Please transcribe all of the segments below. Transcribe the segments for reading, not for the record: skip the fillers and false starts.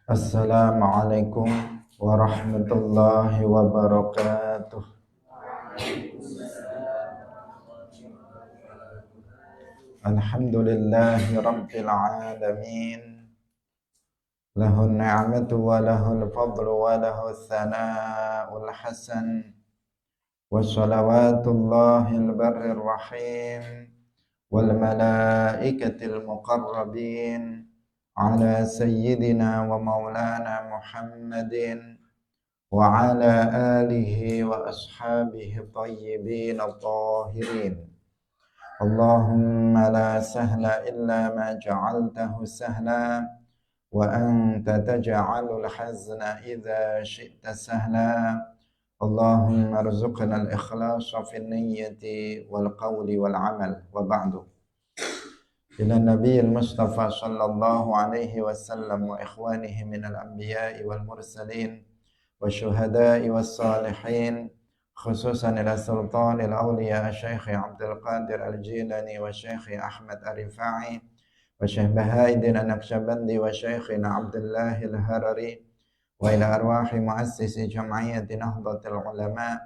Assalamualaikum warahmatullahi wabarakatuh. Alhamdulillahi rabbil alamin. Lahun ni'matu wa lahul fadlu wa lahul thana'ul hasan. Wa salawatullahil barrir rahim wal malaikatil muqarrabin ala sayyidina wa maulana Muhammadin wa ala alihi wa ashabihi tayyibin at-tahirin. Allahumma la sahla illa ma ja'altahu sahla wa anta taj'alul hazna idza syi'ta sahla. Allahumma arzuqna al-ikhlasa fi niyyati wal qawli wal amal wa ba'du. Ila Nabiyil Mustafa sallallahu alaihi wasallam wa ikhwanihi minal anbiya'i wal mursalin wa syuhada'i was salihin, khususan ila sultanil awliya Syekh Abdul Qadir Al-Jilani wa Syekh Ahmad Ar-Rifai wa Syekh Baha'iddin An-Naqsyabandi wa Syekhina Abdullah Al-Harari wa ila arwahi muassisi jam'iyyati Nahdlatul Ulama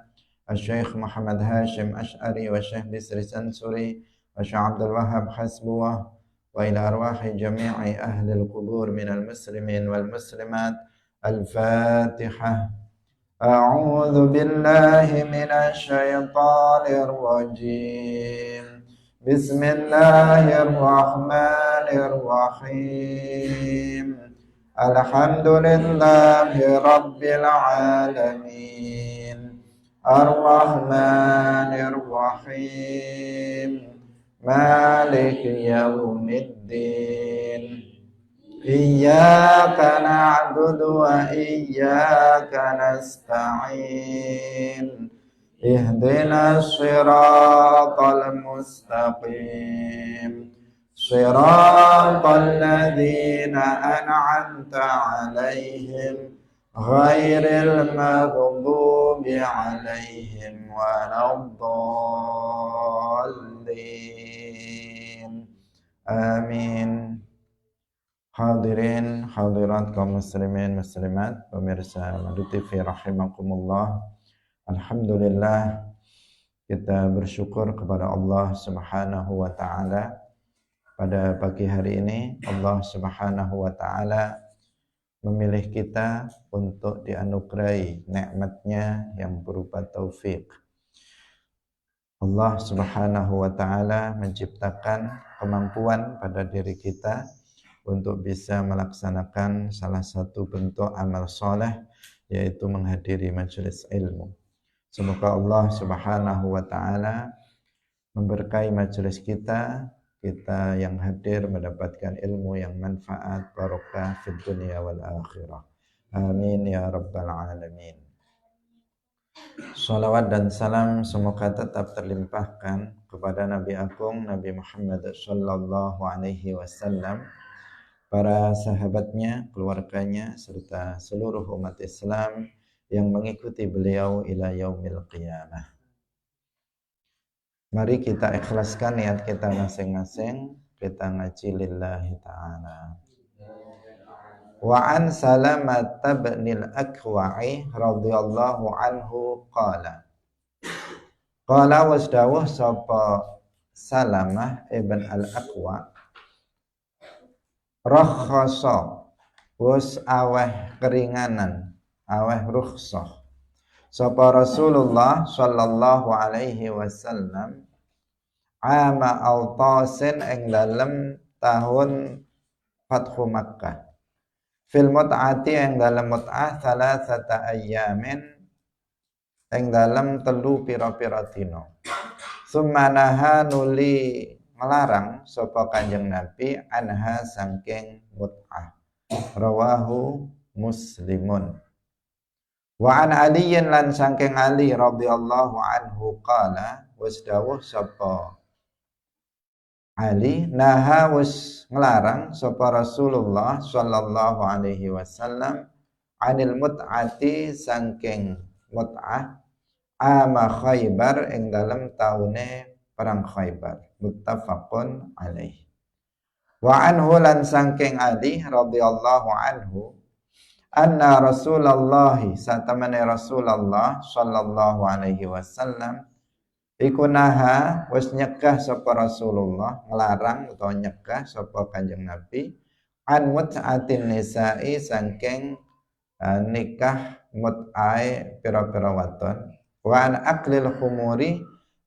Syekh Muhammad Hashim Ash'ari wa Syekh Bisri Sansuri wa Syekh Abdul Wahhab Hasbuwah wa ila arwahi jami'i ahli al-qubur minal muslimin wal muslimat. Al-Fatihah. A'udzu billahi minasy syaithanir rajim. Bismillahirrahmanirrahim. Alhamdulillahi rabbil alamin. Ar-Rahmanir Rahim. Maliki yaumiddin. Iyyaka na'budu wa iyyaka nasta'in. Ihdinas siratal mustaqim. Siratal ladzina an'amta 'alaihim ghairil maghdubi 'alaihim waladdallin. Amin. Hadirin hadirat kaum muslimin muslimat, pemirsa Madu TV rahimakumullah. Alhamdulillah, kita bersyukur kepada Allah Subhanahu wa taala. Pada pagi hari ini Allah Subhanahu wa taala memilih kita untuk dianugerahi nikmatnya yang berupa taufik. Allah Subhanahu wa taala menciptakan kemampuan pada diri kita untuk bisa melaksanakan salah satu bentuk amal soleh, yaitu menghadiri majelis ilmu. Semoga Allah Subhanahu wa taala memberkahi majelis kita yang hadir mendapatkan ilmu yang manfaat, barokah fid dunya wal akhirah. Amin ya rabbal alamin. Salawat dan salam semoga tetap terlimpahkan kepada Nabi Agung Nabi Muhammad sallallahu alaihi wasallam, para sahabatnya, keluarganya, serta seluruh umat Islam yang mengikuti beliau ila yaumil qiyamah. Mari kita ikhlaskan niat kita masing-masing, kita ngaji lillahi ta'ala. Wa an Salamah bin al-Akwa'i radhiyallahu anhu qala. Qala wasdawuh sapa Salamah ibn al-Akwa' rakhasa wus aweh keringanan, aweh rukhsah sapa Rasulullah sallallahu alaihi wasallam ama Autasin ing dalem tahun Fathu Makkah fil mut'ati ing dalem mut'ah salasata ayyamin ing dalem telu pira-pira dina. Summa naha nuli melarang sapa Kanjeng Nabi anha saking mut'ah. Rawahu Muslimun. Wa an Aliyin lan saking Ali radhiyallahu anhu qala wasdawuh sapa Ali naha wis ngelarang sapa Rasulullah sallallahu alaihi wasallam anil mut'ati saking mut'ah ama Khaybar ing dalem taune perang Khaybar. Muttafaqun alaih. Wa anhu lan saking Ali radhiyallahu anhu anna Rasulullah satamane Rasulullah sallallahu alaihi wasallam iku naha wis nyegah sapa Rasulullah, ngelarang utawa nyegah sapa Kanjeng Nabi an mut'atin nisa'i saking nikah mut'ae pira-pira wadon wa an aklil khumuri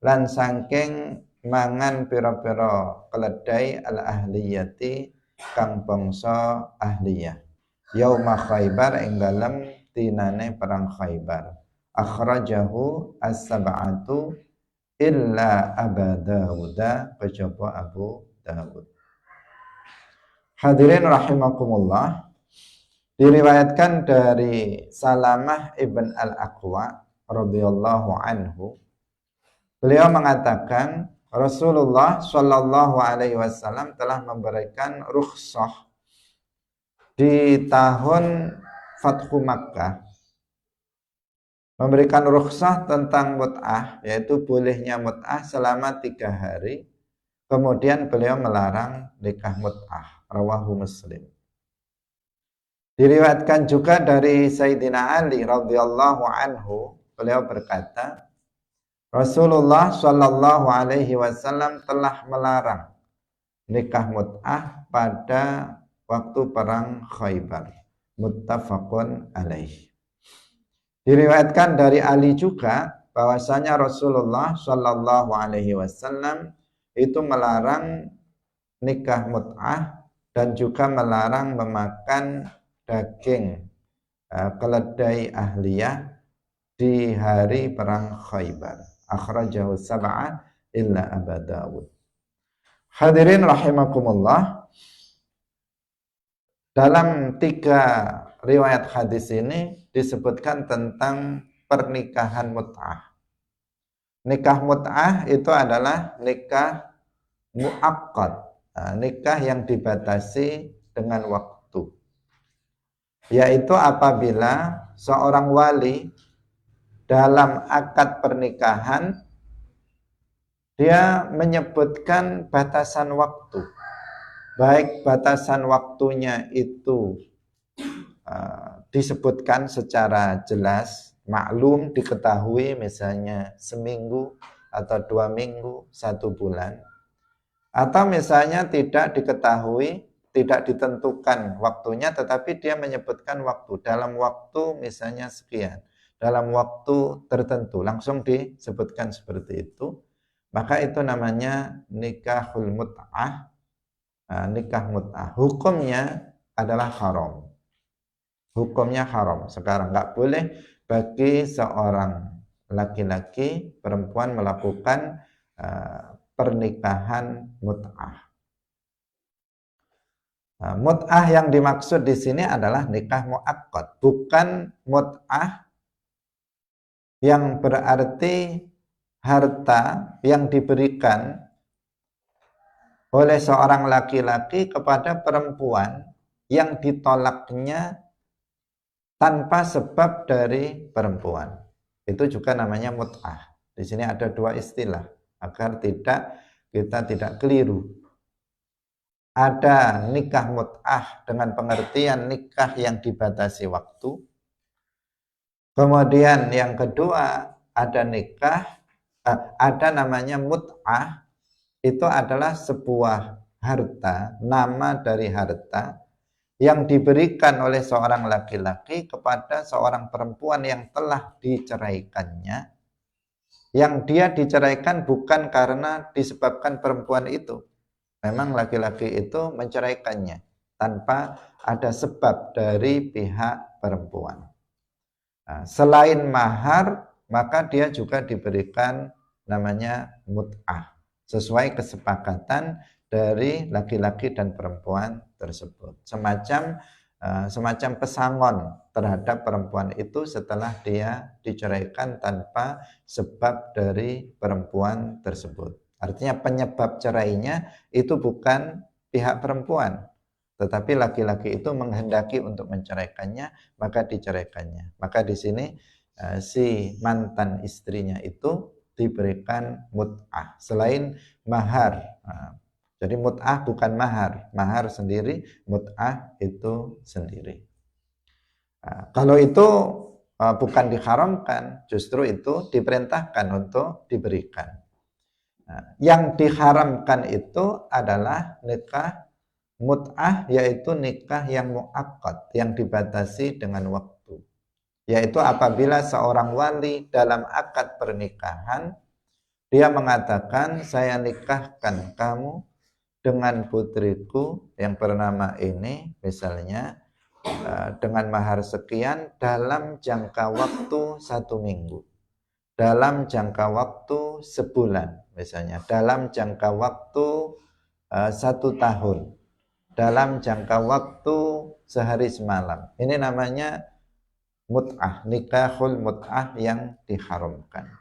lan saking mangan pira-pira keledai al ahliyati kang bangsa ahliyah yauma Khaibar ing dalem dinane perang Khaibar akhrajahu as-sab'atu illa Aba Dawud kejaba Abu Dawud. Hadirin rahimakumullah, diriwayatkan dari Salamah ibn al-Aqwa radhiyallahu anhu, beliau mengatakan Rasulullah shallallahu alaihi wasallam telah memberikan rukhsah di tahun Fathu Makkah, memberikan rukhsah tentang mut'ah, yaitu bolehnya mut'ah selama 3 hari. Kemudian beliau melarang nikah mut'ah. Rawahu Muslim. Diriwayatkan juga dari Sayyidina Ali radhiyallahu anhu, beliau berkata, Rasulullah shallallahu alaihi wasallam telah melarang nikah mut'ah pada waktu perang Khaibar. Muttafaqun alaih. Diriwayatkan dari Ali juga bahwasanya Rasulullah Shallallahu Alaihi Wasallam itu melarang nikah mut'ah dan juga melarang memakan daging keledai ahliyah di hari perang Khaibar. Akhrajahu sab'ah illa Aba Dawud. Hadirin rahimakumullah, dalam 3 riwayat hadis ini disebutkan tentang pernikahan mut'ah. Nikah mut'ah itu adalah nikah mu'aqqad, nikah yang dibatasi dengan waktu. Yaitu apabila seorang wali dalam akad pernikahan dia menyebutkan batasan waktu. Baik batasan waktunya itu disebutkan secara jelas, maklum, diketahui, misalnya seminggu atau 2 minggu, 1 bulan, atau misalnya tidak diketahui, tidak ditentukan waktunya, tetapi dia menyebutkan waktu, dalam waktu misalnya sekian, dalam waktu tertentu, langsung disebutkan seperti itu, maka itu namanya nikahul mut'ah. Nikah mut'ah hukumnya adalah haram. Hukumnya haram. Sekarang nggak boleh bagi seorang laki-laki, perempuan melakukan pernikahan mut'ah. Mut'ah yang dimaksud di sini adalah nikah mu'aqqad, bukan mut'ah yang berarti harta yang diberikan oleh seorang laki-laki kepada perempuan yang ditolaknya tanpa sebab dari perempuan. Itu juga namanya mut'ah. Di sini ada 2 istilah agar kita tidak keliru. Ada nikah mut'ah dengan pengertian nikah yang dibatasi waktu. Kemudian yang kedua ada ada namanya mut'ah. Itu adalah sebuah harta, nama dari harta yang diberikan oleh seorang laki-laki kepada seorang perempuan yang telah diceraikannya, yang dia diceraikan bukan karena disebabkan perempuan itu. Memang laki-laki itu menceraikannya tanpa ada sebab dari pihak perempuan. Selain mahar, maka dia juga diberikan namanya mut'ah, sesuai kesepakatan dari laki-laki dan perempuan tersebut. Semacam pesangon terhadap perempuan itu setelah dia diceraikan tanpa sebab dari perempuan tersebut. Artinya penyebab cerainya itu bukan pihak perempuan, tetapi laki-laki itu menghendaki untuk menceraikannya, maka diceraikannya. Maka di sini si mantan istrinya itu diberikan mut'ah selain mahar. Jadi mut'ah bukan mahar, mahar sendiri, mut'ah itu sendiri. Nah, kalau itu bukan diharamkan, justru itu diperintahkan untuk diberikan. Nah, yang diharamkan itu adalah nikah mut'ah, yaitu nikah yang mu'akkad, yang dibatasi dengan waktu. Yaitu apabila seorang wali dalam akad pernikahan, dia mengatakan, saya nikahkan kamu dengan putriku yang bernama ini, misalnya, dengan mahar sekian dalam jangka waktu 1 minggu, dalam jangka waktu sebulan, misalnya, dalam jangka waktu 1 tahun, dalam jangka waktu sehari semalam. Ini namanya mut'ah, nikahul mut'ah yang diharamkan.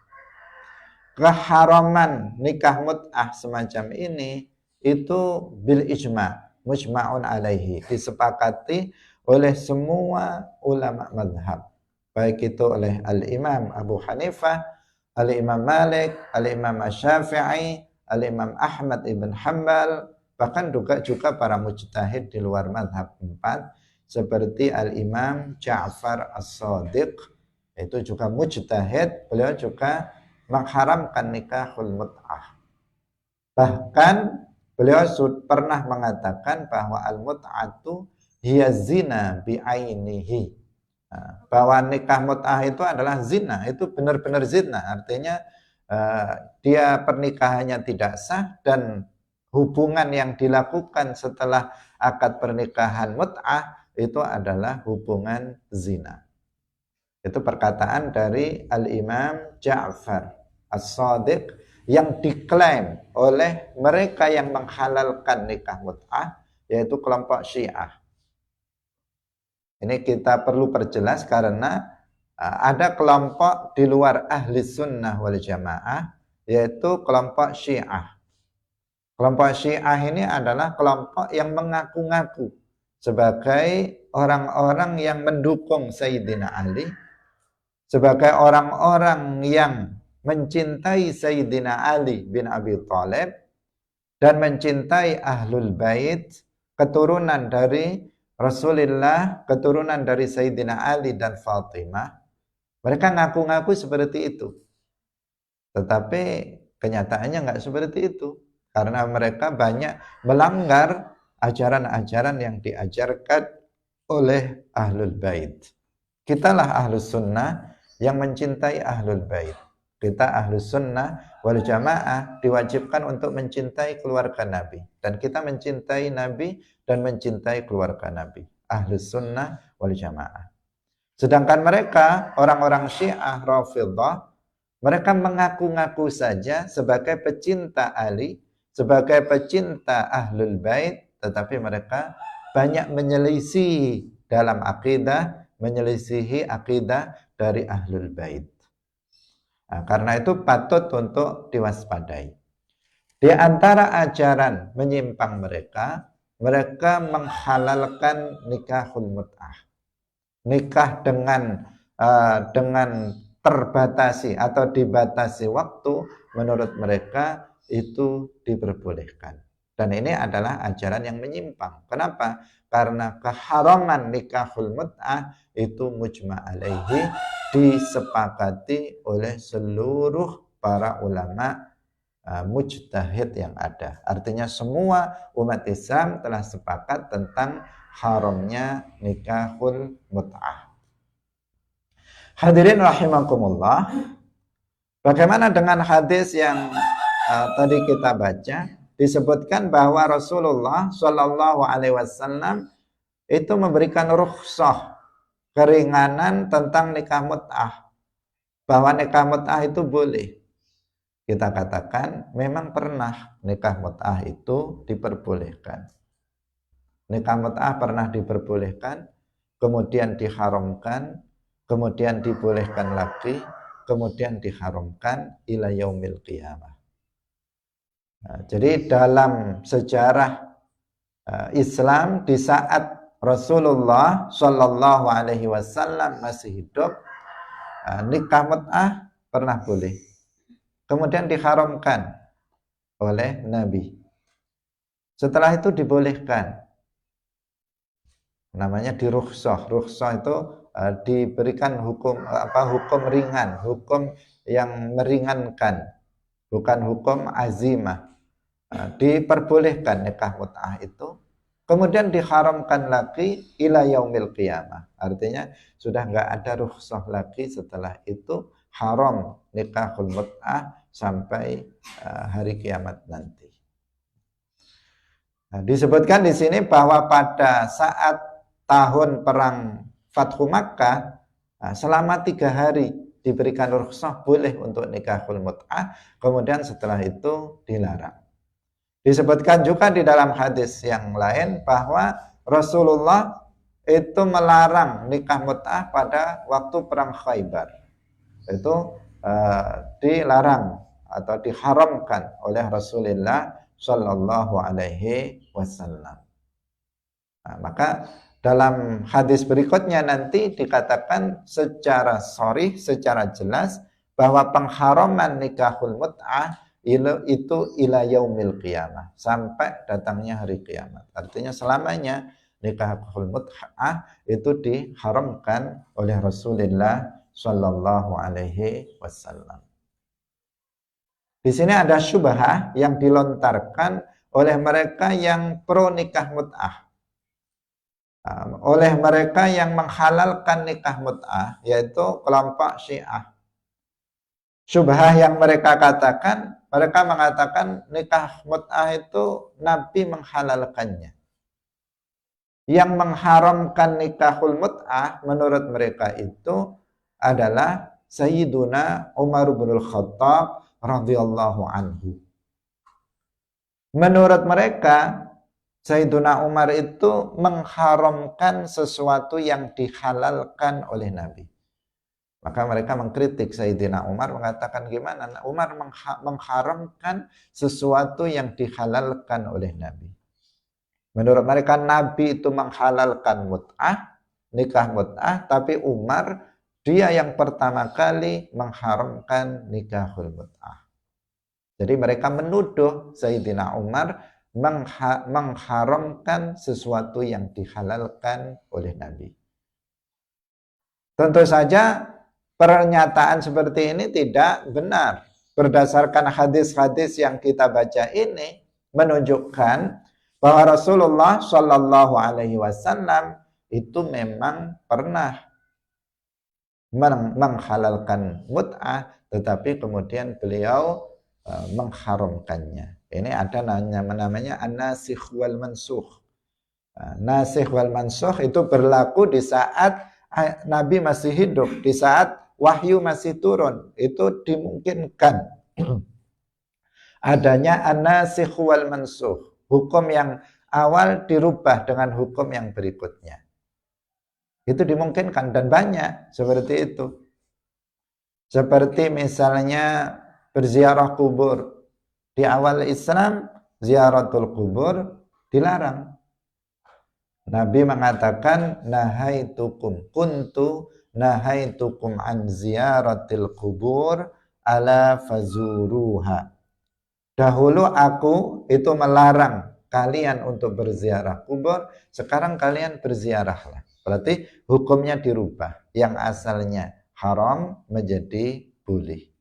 Keharaman nikah mut'ah semacam ini itu bil ijma', mujma'un alaihi, disepakati oleh semua ulama madhab, baik itu oleh al-imam Abu Hanifah, al-imam Malik, al-imam Asy-Syafi'i, al-imam Ahmad ibn Hanbal, bahkan juga para mujtahid di luar madhab 4 seperti al-imam Ja'far as-Shadiq, itu juga mujtahid, beliau juga mengharamkan nikahul mut'ah. Bahkan beliau pernah mengatakan bahwa al-mut'atu hiya zina bi'ainihi, bahwa nikah mut'ah itu adalah zina, itu benar-benar zina, artinya dia pernikahannya tidak sah, dan hubungan yang dilakukan setelah akad pernikahan mut'ah itu adalah hubungan zina. Itu perkataan dari al-imam Ja'far as-Shadiq yang diklaim oleh mereka yang menghalalkan nikah mut'ah, yaitu kelompok Syiah. Ini kita perlu perjelas karena ada kelompok di luar ahli sunnah wal jamaah, yaitu kelompok Syiah. Kelompok Syiah ini adalah kelompok yang mengaku-ngaku sebagai orang-orang yang mendukung Sayyidina Ali, sebagai orang-orang yang mencintai Sayyidina Ali bin Abi Thalib dan mencintai Ahlul Bait, keturunan dari Rasulullah, keturunan dari Sayyidina Ali dan Fatimah. Mereka ngaku-ngaku seperti itu, tetapi kenyataannya nggak seperti itu, karena mereka banyak melanggar ajaran-ajaran yang diajarkan oleh Ahlul Bait. Kitalah Ahlus Sunnah yang mencintai Ahlul Bait. Kita Ahlus Sunnah wal Jamaah diwajibkan untuk mencintai keluarga Nabi, dan kita mencintai Nabi dan mencintai keluarga Nabi. Ahlus Sunnah wal Jamaah. Sedangkan mereka, orang-orang Syiah Rafidhah, mereka mengaku-ngaku saja sebagai pecinta Ali, sebagai pecinta Ahlul Bait, tetapi mereka banyak menyelisihi dalam akidah, menyelisihi akidah dari Ahlul Bait. Nah, karena itu patut untuk diwaspadai. Di antara ajaran menyimpang mereka, mereka menghalalkan nikahul mut'ah. Nikah dengan terbatasi atau dibatasi waktu, menurut mereka itu diperbolehkan. Dan ini adalah ajaran yang menyimpang. Kenapa? Karena keharaman nikahul mut'ah itu mujma' alaihi, disepakati oleh seluruh para ulama mujtahid yang ada. Artinya semua umat Islam telah sepakat tentang haramnya nikahul mut'ah. Hadirin rahimakumullah, bagaimana dengan hadis yang tadi kita baca? Disebutkan bahwa Rasulullah Shallallahu Alaihi Wasallam itu memberikan rukhsah, keringanan tentang nikah mut'ah, bahwa nikah mut'ah itu boleh. Kita katakan memang pernah nikah mut'ah itu diperbolehkan. Nikah mut'ah pernah diperbolehkan, kemudian diharamkan, kemudian dibolehkan lagi, kemudian diharamkan ila yaumil qiyamah. Nah, jadi dalam sejarah Islam di saat Rasulullah Shallallahu Alaihi Wasallam masih hidup, nikah mut'ah pernah boleh, kemudian diharamkan oleh Nabi. Setelah itu dibolehkan, namanya dirukhsah. Rukhsah itu diberikan hukum ringan, hukum yang meringankan, bukan hukum azimah. Diperbolehkan nikah mut'ah itu, kemudian diharamkan lagi ila yaumil qiyamah. Artinya sudah nggak ada rukhsah lagi setelah itu, haram nikahul mut'ah sampai hari kiamat nanti. Nah, disebutkan di sini bahwa pada saat tahun perang Fathu Makkah, selama 3 hari diberikan rukhsah boleh untuk nikahul mut'ah, kemudian setelah itu dilarang. Disebutkan juga di dalam hadis yang lain bahwa Rasulullah itu melarang nikah mut'ah pada waktu perang Khaybar. Itu dilarang atau diharamkan oleh Rasulullah Shallallahu Alaihi Wasallam. Nah, maka dalam hadis berikutnya nanti dikatakan secara sharih, secara jelas bahwa pengharaman nikahul mut'ah itu ila yaumil qiyamah, sampai datangnya hari kiamat. Artinya selamanya nikahul mut'ah itu diharamkan oleh Rasulullah Shallallahu Alaihi Wasallam. Di sini ada syubhah yang dilontarkan oleh mereka yang pro nikah mut'ah, oleh mereka yang menghalalkan nikah mut'ah, yaitu kelompok Syiah. Syubhah yang mereka mengatakan nikah mut'ah itu Nabi menghalalkannya. Yang mengharamkan nikahul mut'ah menurut mereka itu adalah Sayyiduna Umar bin Khattab radhiyallahu anhu. Menurut mereka, Sayyiduna Umar itu mengharamkan sesuatu yang dihalalkan oleh Nabi. Maka mereka mengkritik Sayyidina Umar, mengatakan gimana Umar mengharamkan sesuatu yang dihalalkan oleh Nabi. Menurut mereka Nabi itu menghalalkan mut'ah, nikah mut'ah, tapi Umar dia yang pertama kali mengharamkan nikahul mut'ah. Jadi mereka menuduh Sayyidina Umar mengharamkan sesuatu yang dihalalkan oleh Nabi. Tentu saja pernyataan seperti ini tidak benar. Berdasarkan hadis-hadis yang kita baca ini menunjukkan bahwa Rasulullah Shallallahu Alaihi Wasallam itu memang pernah menghalalkan mut'ah, tetapi kemudian beliau mengharamkannya. Ini ada namanya an-nasikh wal mansukh. Nasikh wal mansukh itu berlaku di saat Nabi masih hidup, di saat wahyu masih turun. Itu dimungkinkan adanya an-nasikh wal mansukh. Hukum yang awal dirubah dengan hukum yang berikutnya. Itu dimungkinkan dan banyak seperti itu. Seperti misalnya berziarah kubur. Di awal Islam, ziaratul kubur dilarang. Nabi mengatakan, kuntu nahaitukum an ziyaratil kubur ala fazuruha. Dahulu aku itu melarang kalian untuk berziarah kubur, sekarang kalian berziarahlah. Berarti hukumnya dirubah. Yang asalnya haram menjadi boleh.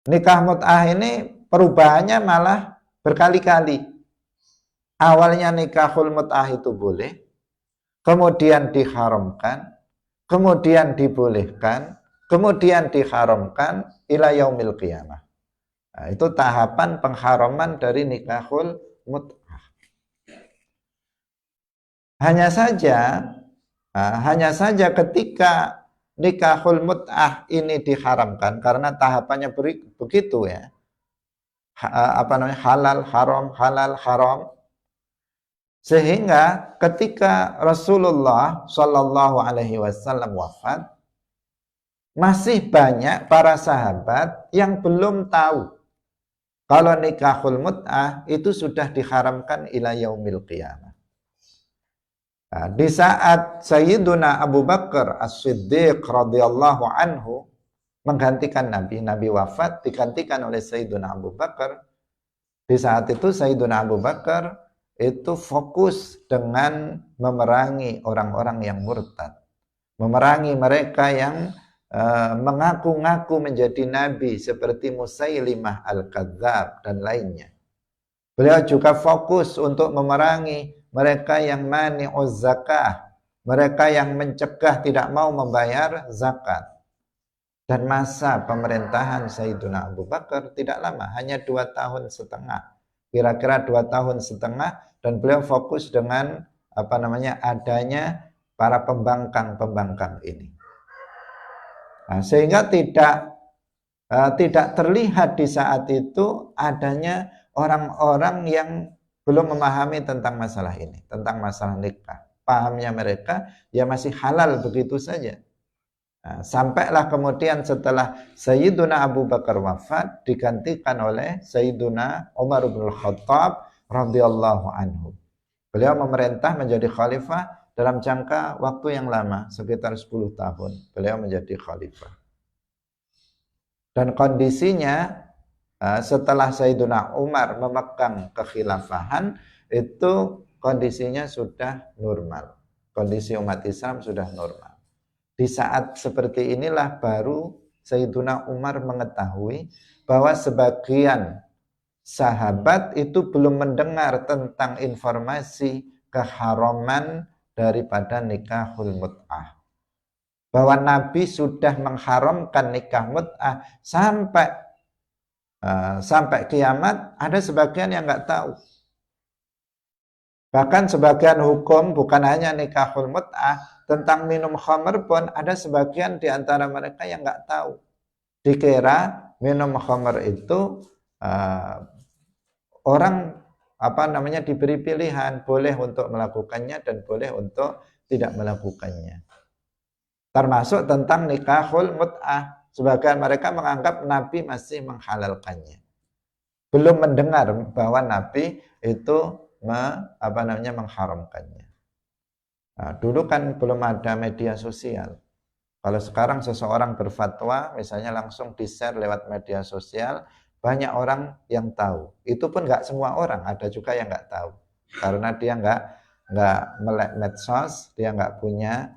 Nikah mut'ah ini perubahannya malah berkali-kali. Awalnya nikahul mut'ah itu boleh, kemudian diharamkan, kemudian dibolehkan, kemudian diharamkan ila yaumil qiyamah. Nah, itu tahapan pengharaman dari nikahul mut'ah. Hanya saja ketika nikahul mut'ah ini diharamkan karena tahapannya begitu ya. Halal haram. Sehingga ketika Rasulullah Shallallahu Alaihi Wasallam wafat, masih banyak para sahabat yang belum tahu kalau nikahul mut'ah itu sudah diharamkan ila yaumil qiyamah. Nah, di saat Sayyiduna Abu Bakar As-Siddiq radhiyallahu anhu menggantikan Nabi wafat, digantikan oleh Sayyiduna Abu Bakar. Di saat itu Sayyiduna Abu Bakar itu fokus dengan memerangi orang-orang yang murtad, memerangi mereka yang mengaku-ngaku menjadi nabi seperti Musailimah al-Kadzab dan lainnya. Beliau juga fokus untuk memerangi mereka yang mani'uz zakah, mereka yang mencegah tidak mau membayar zakat. Dan masa pemerintahan Sayyiduna Abu Bakar tidak lama, hanya 2,5 tahun. Kira-kira 2,5 tahun, dan beliau fokus dengan adanya para pembangkang-pembangkang ini. Nah, sehingga tidak terlihat di saat itu adanya orang-orang yang belum memahami tentang masalah ini, tentang masalah nikah. Pahamnya mereka ya masih halal begitu saja. Nah, sampailah kemudian setelah Sayyiduna Abu Bakar wafat digantikan oleh Sayyiduna Umar bin Khattab radhiyallahu anhu. Beliau memerintah menjadi khalifah dalam jangka waktu yang lama, sekitar 10 tahun. Beliau menjadi khalifah. Dan kondisinya setelah Sayyiduna Umar memegang kekhilafahan, itu kondisinya sudah normal. Kondisi umat Islam sudah normal. Di saat seperti inilah baru Sayyiduna Umar mengetahui bahwa sebagian sahabat itu belum mendengar tentang informasi keharaman daripada nikahul mut'ah. Bahwa Nabi sudah mengharamkan nikah mut'ah sampai kiamat, ada sebagian yang nggak tahu. Bahkan sebagian hukum bukan hanya nikahul mut'ah, tentang minum khamr pun ada sebagian di antara mereka yang nggak tahu. Dikira minum khamr itu orang diberi pilihan, boleh untuk melakukannya dan boleh untuk tidak melakukannya. Termasuk tentang nikahul mut'ah. Sebagian mereka menganggap Nabi masih menghalalkannya. Belum mendengar bahwa Nabi itu mengharamkannya. Nah, dulu kan belum ada media sosial. Kalau sekarang seseorang berfatwa, misalnya langsung di-share lewat media sosial, banyak orang yang tahu. Itu pun nggak semua orang, ada juga yang nggak tahu. Karena dia nggak melek medsos, dia nggak punya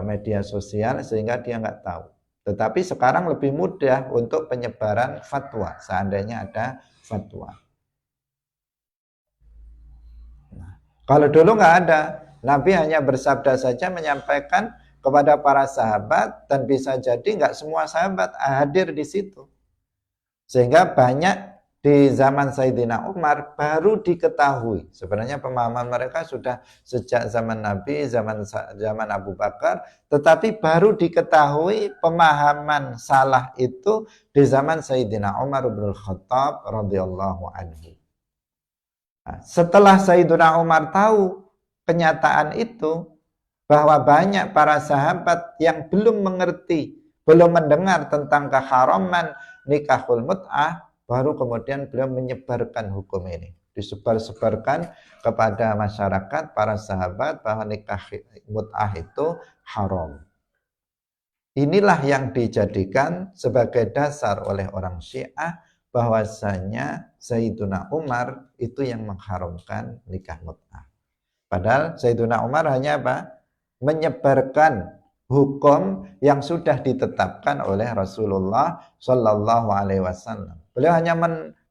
media sosial, sehingga dia nggak tahu. Tetapi sekarang lebih mudah untuk penyebaran fatwa, seandainya ada fatwa. Nah, kalau dulu nggak ada, Nabi hanya bersabda saja menyampaikan kepada para sahabat, dan bisa jadi nggak semua sahabat hadir di situ. Sehingga banyak di zaman Sayyidina Umar baru diketahui. Sebenarnya pemahaman mereka sudah sejak zaman Nabi, zaman Abu Bakar, tetapi baru diketahui pemahaman salah itu di zaman Sayyidina Umar bin Khattab radhiyallahu anhu. Nah, setelah Sayyidina Umar tahu kenyataan itu, bahwa banyak para sahabat yang belum mengerti, belum mendengar tentang keharaman nikahul mut'ah, baru kemudian beliau menyebarkan hukum ini. Disebar-sebarkan kepada masyarakat, para sahabat, bahwa nikah mut'ah itu haram. Inilah yang dijadikan sebagai dasar oleh orang Syiah, bahwasanya Sayyiduna Umar itu yang mengharamkan nikah mut'ah. Padahal Sayyiduna Umar hanya menyebarkan hukum yang sudah ditetapkan oleh Rasulullah Shallallahu Alaihi Wasallam. Beliau hanya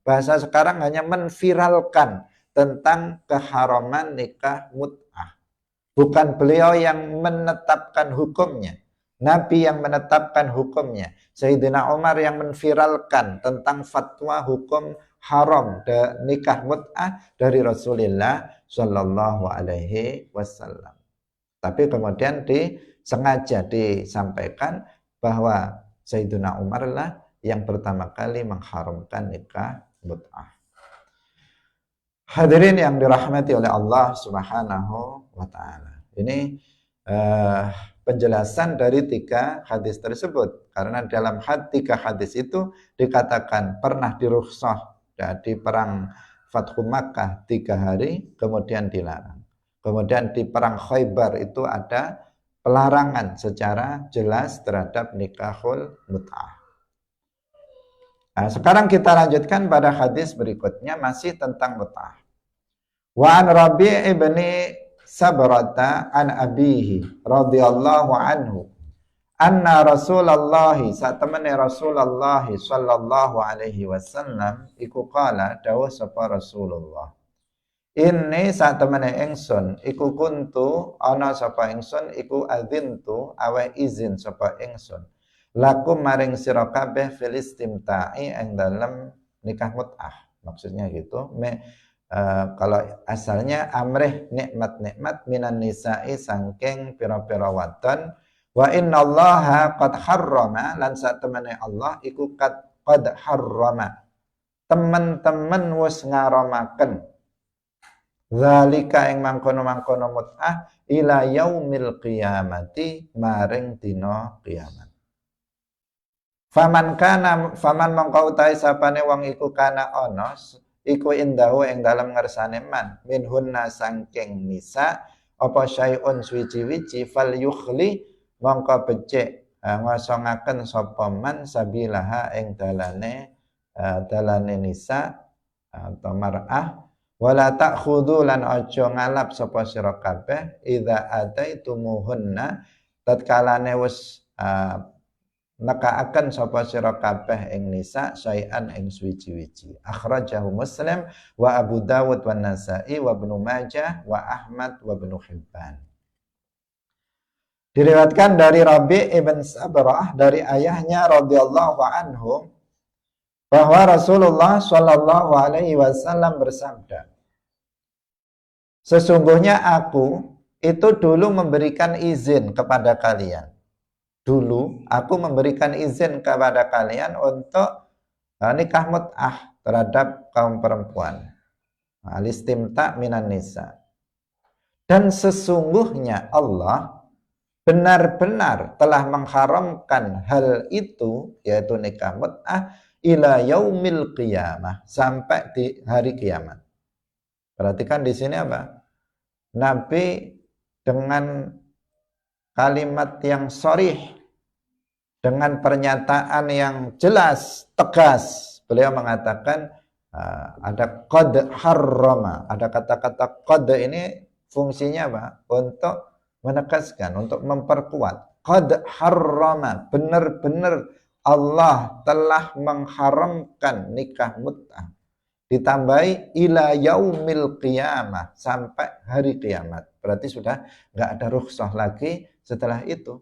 bahasa sekarang hanya menviralkan tentang keharaman nikah mut'ah. Bukan beliau yang menetapkan hukumnya. Nabi yang menetapkan hukumnya. Sayyidina Umar yang menviralkan tentang fatwa hukum haram nikah mut'ah dari Rasulullah Shallallahu Alaihi Wasallam. Tapi kemudian sengaja disampaikan bahwa Sayyidina Umar lah yang pertama kali mengharamkan nikah mut'ah. Hadirin yang dirahmati oleh Allah Subhanahu wa Ta'ala. Ini penjelasan dari 3 hadis tersebut. Karena dalam 3 hadis itu dikatakan pernah dirukhsah di perang Fathu Makkah 3 hari, kemudian dilarang. Kemudian di perang Khaybar itu ada pelarangan secara jelas terhadap nikahul mut'ah. Nah, sekarang kita lanjutkan pada hadis berikutnya, masih tentang mut'ah. Wa an Rabi' ibni Sabrata an abihi radhiyallahu anhu anna Rasulullah satamane Rasulullah sallallahu alaihi wasallam iku qala dawuh sapa Rasulullah ini satemene ingsun iku kuntu ana sapa ingsun iku adzintu awe izin sapa ingsun lakum maring sira kabeh fil istimta'i ing dalem nikah mut'ah maksudnya gitu kalau asalnya amrih nikmat-nikmat minan nisa'i sangking pira-pira wadon wa innallaha qad harrama lan satemene Allah iku qad harrama temen-temen wis ngaramaken zalika ing mangkono-mangkono mut'ah ila yaumil qiyamati maring dina kiamat. Faman mongko utahe sapane wong iku kana ana iku indahu ing dalam ngersane man minhunna sangking nisa apa syai'un suci-wici fal yukhli mongko becik ngosongaken sapa man sabilaha ing dalane nisa atau mar'ah wala ta'khudhu lan aja ngalap sapa sira kabeh idza ataitumuhunna tatkalane wis nekaaken sapa sira kabeh ing nisa syai'an ing suci-wici akhrajahu Muslim wa Abu Dawud wa Nasa'i wa Ibnu Majah wa Ahmad wa Ibnu Hibban. Diriwayatkan dari Rabi' ibn Sabrah dari ayahnya radhiyallahu anhu bahwa Rasulullah shallallahu alaihi wasallam bersabda, sesungguhnya aku itu dulu memberikan izin kepada kalian. Dulu aku memberikan izin kepada kalian untuk nikah mut'ah terhadap kaum perempuan. Al-istimta' minan nisa. Dan sesungguhnya Allah benar-benar telah mengharamkan hal itu, yaitu nikah mut'ah, ila yaumil qiyamah, sampai di hari kiamat. Perhatikan di sini apa? Nabi dengan kalimat yang sharih, dengan pernyataan yang jelas, tegas, beliau mengatakan ada qad harrama, ada kata-kata qad ini fungsinya apa? Untuk menegaskan, untuk memperkuat. Qad harrama, benar-benar Allah telah mengharamkan nikah mut'ah. Ditambahi ila yaumil qiyamah, sampai hari kiamat. Berarti sudah nggak ada rukhsah lagi setelah itu.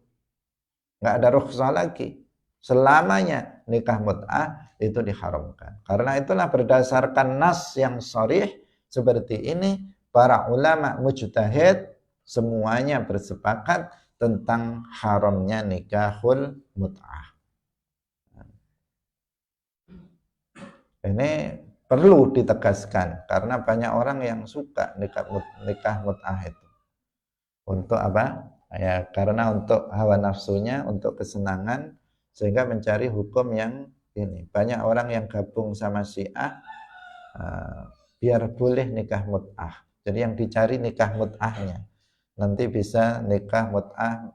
Nggak ada rukhsah lagi. Selamanya nikah mut'ah itu diharamkan. Karena itulah berdasarkan nas yang sharih seperti ini, para ulama mujtahid semuanya bersepakat tentang haramnya nikahul mut'ah. Ini perlu ditegaskan karena banyak orang yang suka nikah mut'ah itu. Untuk apa? Ya, karena untuk hawa nafsunya, untuk kesenangan, sehingga mencari hukum yang ini. Banyak orang yang gabung sama Syiah biar boleh nikah mut'ah. Jadi yang dicari nikah mut'ahnya. Nanti bisa nikah mut'ah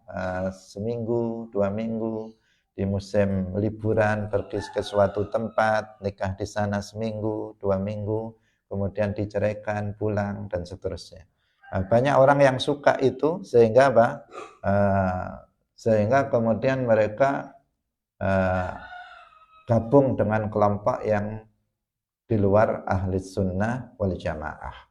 seminggu, 2 minggu, di musim liburan pergi ke suatu tempat, nikah di sana seminggu, 2 minggu, kemudian diceraikan, pulang, dan seterusnya. Banyak orang yang suka itu sehingga apa? Sehingga kemudian mereka gabung dengan kelompok yang di luar ahli sunnah wal jamaah.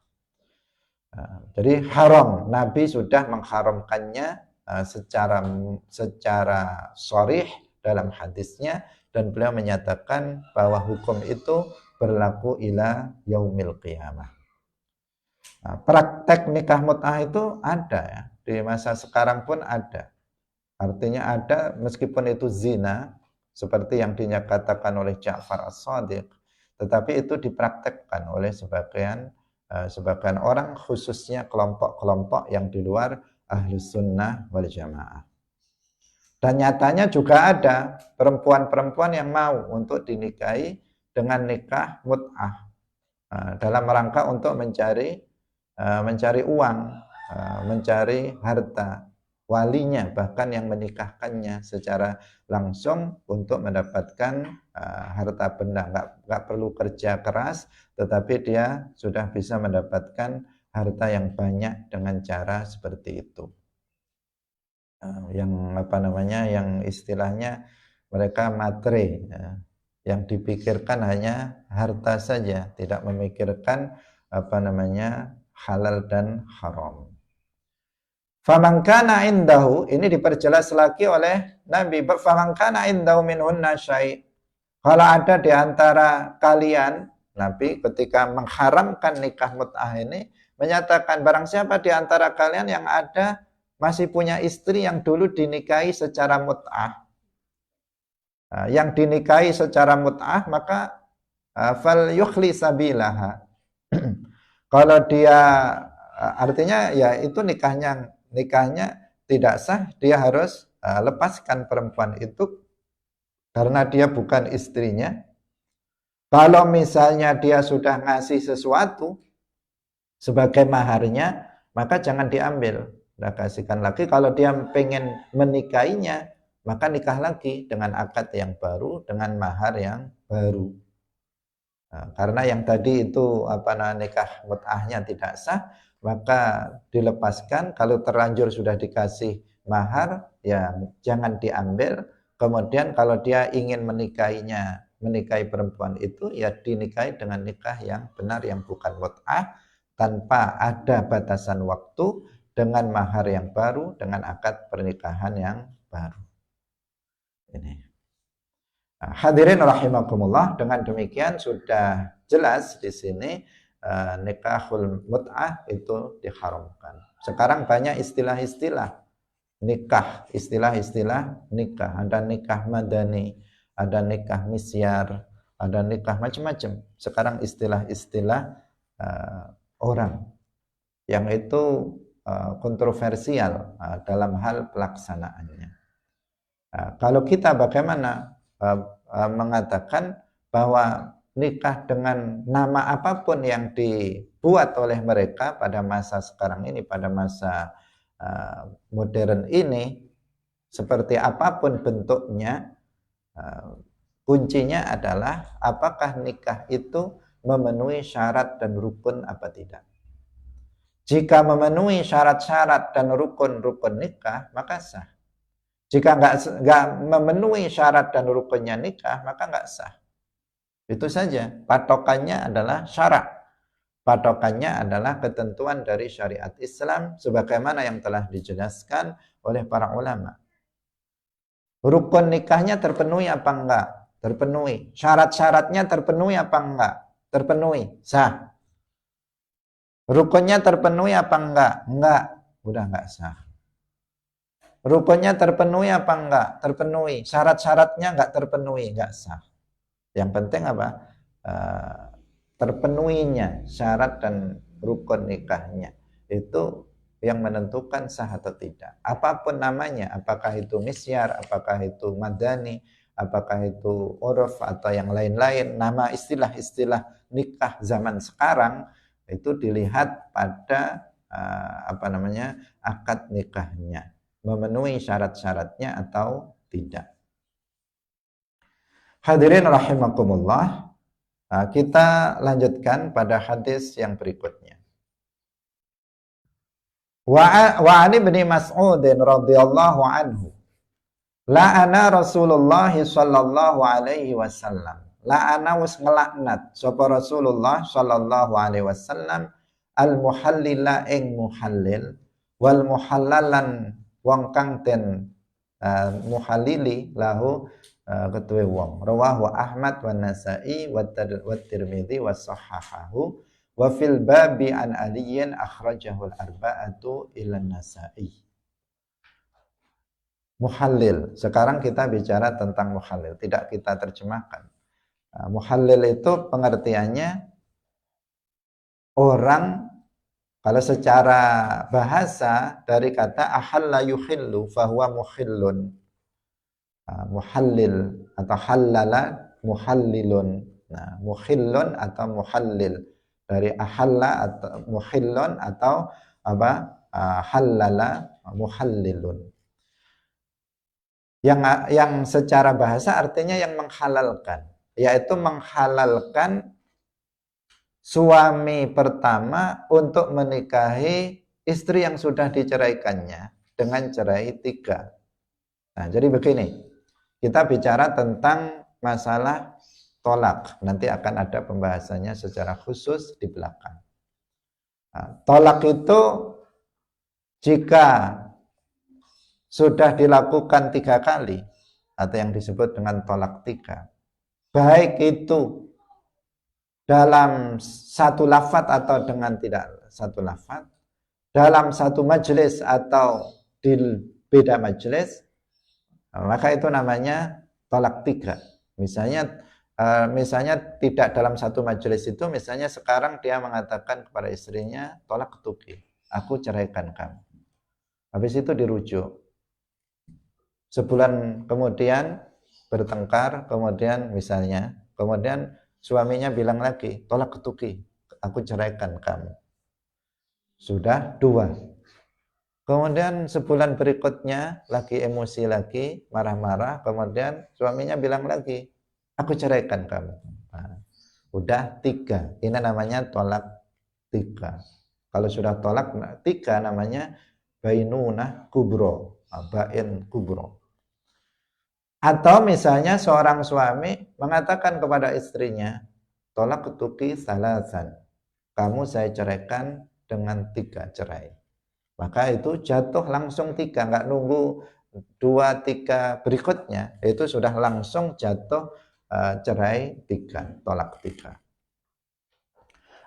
Jadi haram, Nabi sudah mengharamkannya secara sharih dalam hadisnya, dan beliau menyatakan bahwa hukum itu berlaku ila yaumil qiyamah. Praktek nikah mut'ah itu ada ya, di masa sekarang pun ada. Artinya ada meskipun itu zina, seperti yang dinyatakan oleh Ja'far As-Shadiq, tetapi itu dipraktekkan oleh sebagian orang, khususnya kelompok-kelompok yang di luar Ahlus Sunnah wal Jamaah. Dan nyatanya juga ada perempuan-perempuan yang mau untuk dinikahi dengan nikah mut'ah dalam rangka untuk mencari uang, mencari harta, walinya bahkan yang menikahkannya secara langsung untuk mendapatkan harta benda, nggak perlu kerja keras, tetapi dia sudah bisa mendapatkan harta yang banyak dengan cara seperti itu. Yang yang istilahnya mereka matre, yang dipikirkan hanya harta saja, tidak memikirkan halal dan haram. Faman kana indahu, ini diperjelas lagi oleh Nabi, faman kana indahu minhunna syai'. Kalau ada di antara kalian, Nabi ketika mengharamkan nikah mut'ah ini menyatakan barang siapa di antara kalian yang ada masih punya istri yang dulu dinikahi secara mut'ah. Yang dinikahi secara mut'ah maka fal yukhli sabilaha. Kalau dia artinya ya itu nikahnya tidak sah, dia harus lepaskan perempuan itu karena dia bukan istrinya. Kalau misalnya dia sudah ngasih sesuatu sebagai maharnya, maka jangan diambil. Nah, kasihkan lagi. Kalau dia pengen menikahinya, maka nikah lagi dengan akad yang baru, dengan mahar yang baru. Nah, karena yang tadi itu nikah mut'ahnya tidak sah, maka dilepaskan. Kalau terlanjur sudah dikasih mahar, ya jangan diambil. Kemudian kalau dia ingin menikahi perempuan itu, ya dinikahi dengan nikah yang benar, yang bukan mut'ah, tanpa ada batasan waktu, dengan mahar yang baru, dengan akad pernikahan yang baru. Ini. Nah, hadirin rahimakumullah, dengan demikian sudah jelas di sini nikahul mut'ah itu diharamkan. Sekarang banyak istilah-istilah nikah, istilah-istilah nikah. Ada nikah madani, ada nikah misyar, ada nikah macam-macam. Sekarang istilah-istilah orang yang itu kontroversial dalam hal pelaksanaannya. Kalau kita bagaimana mengatakan bahwa nikah dengan nama apapun yang dibuat oleh mereka pada masa sekarang ini, pada masa modern ini, seperti apapun bentuknya, kuncinya adalah apakah nikah itu memenuhi syarat dan rukun apa tidak. Jika memenuhi syarat-syarat dan rukun-rukun nikah, maka sah. Jika nggak memenuhi syarat dan rukunnya nikah, maka nggak sah. Itu saja. Patokannya adalah syarat. Patokannya adalah ketentuan dari syariat Islam sebagaimana yang telah dijelaskan oleh para ulama. Rukun nikahnya terpenuhi apa enggak? Terpenuhi. Syarat-syaratnya terpenuhi apa enggak? Terpenuhi. Sah. Rukunnya terpenuhi apa enggak? Enggak. Udah enggak sah. Rukunnya terpenuhi apa enggak? Terpenuhi. Syarat-syaratnya enggak terpenuhi, enggak sah. Yang penting apa? Terpenuhinya syarat dan rukun nikahnya. Itu yang menentukan sah atau tidak. Apapun namanya, apakah itu misyar, apakah itu madani, apakah itu uruf atau yang lain-lain, nama istilah-istilah nikah zaman sekarang itu dilihat pada akad nikahnya, memenuhi syarat-syaratnya atau tidak. Hadirin rahimakumullah, kita lanjutkan pada hadis yang berikutnya. Wa an ibni Mas'ud radhiyallahu anhu, la'ana Rasulullah sallallahu alaihi wasallam. La'ana was ngelaknat sapa Rasulullah sallallahu alaihi wasallam al muhallila ing muhallil wal muhallalan wong kang den muhallili lahu ketuwe wong. Rawahu Ahmad wa Nasa'i wa Tirmidzi wa sahahahu wa fil babi an Aliyin akhrajahu al-arba'atu ila Nasa'i. Muhallil. Sekarang kita bicara tentang muhallil, tidak kita terjemahkan. Muhallil itu pengertiannya orang, kalau secara bahasa dari kata ahalla yuhillu fahuwa muhillun. Muhallil atau hallala muhallilun. Nah, muhillun atau muhallil dari ahalla atau muhillun atau hallala muhallilun. Yang secara bahasa artinya yang menghalalkan, yaitu menghalalkan suami pertama untuk menikahi istri yang sudah diceraikannya dengan cerai 3. Nah, jadi begini, kita bicara tentang masalah tolak. Nanti akan ada pembahasannya secara khusus di belakang. Nah, tolak itu jika sudah dilakukan 3 kali atau yang disebut dengan tolak 3, baik itu dalam satu lafaz atau dengan tidak satu lafaz, dalam satu majelis atau di beda majelis, maka itu namanya tolak 3. Misalnya tidak dalam satu majelis itu, misalnya sekarang dia mengatakan kepada istrinya, tolak ketuki, aku ceraikan kamu. Habis itu dirujuk. Sebulan kemudian bertengkar, kemudian suaminya bilang lagi, tolak ketuki, aku ceraikan kamu. Sudah 2. Kemudian sebulan berikutnya lagi emosi lagi, marah-marah, kemudian suaminya bilang lagi, aku ceraikan kamu. Nah, udah 3. Ini namanya tolak 3. Kalau sudah tolak 3 namanya bainunah kubro, bain kubro. Atau misalnya seorang suami mengatakan kepada istrinya, tolak ketuki salasan, kamu saya ceraikan dengan 3 cerai. Maka itu jatuh langsung 3, nggak nunggu 2, 3 berikutnya, itu sudah langsung jatuh cerai 3, tolak 3.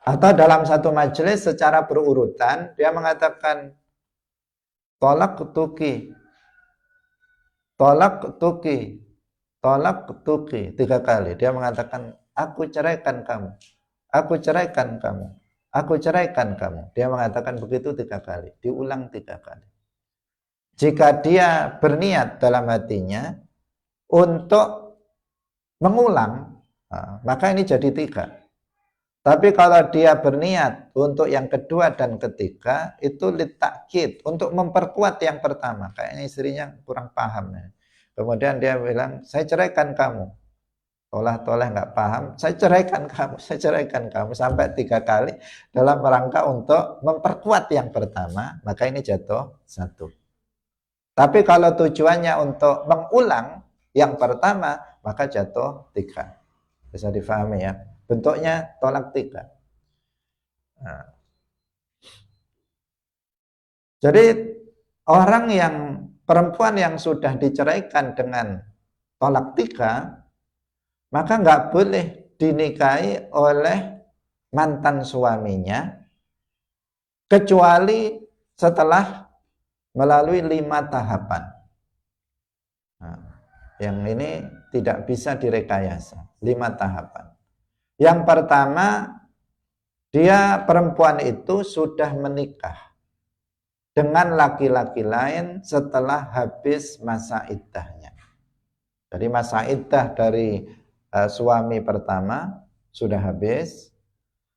Atau dalam satu majelis secara berurutan dia mengatakan tolak ketuki, tolak ketuki, tolak ketuki 3 kali. Dia mengatakan aku ceraikan kamu, aku ceraikan kamu, aku ceraikan kamu. Dia mengatakan begitu 3 kali, diulang 3 kali. Jika dia berniat dalam hatinya untuk mengulang, maka ini jadi 3. Tapi kalau dia berniat untuk yang kedua dan ketiga, itu litakid, untuk memperkuat yang pertama. Kayaknya istrinya kurang paham. Kemudian dia bilang, saya ceraikan kamu. Toleh-toleh nggak paham, saya ceraikan kamu, saya ceraikan kamu. Sampai 3 kali dalam rangka untuk memperkuat yang pertama, maka ini jatuh 1. Tapi kalau tujuannya untuk mengulang yang pertama, maka jatuh 3. Bisa difahami ya? Bentuknya tolak 3. Nah. Jadi perempuan yang sudah diceraikan dengan tolak 3, maka nggak boleh dinikahi oleh mantan suaminya kecuali setelah melalui 5 tahapan. Nah, yang ini tidak bisa direkayasa, 5 tahapan. Yang pertama, perempuan itu sudah menikah dengan laki-laki lain setelah habis masa iddahnya. Jadi masa iddah dari suami pertama sudah habis,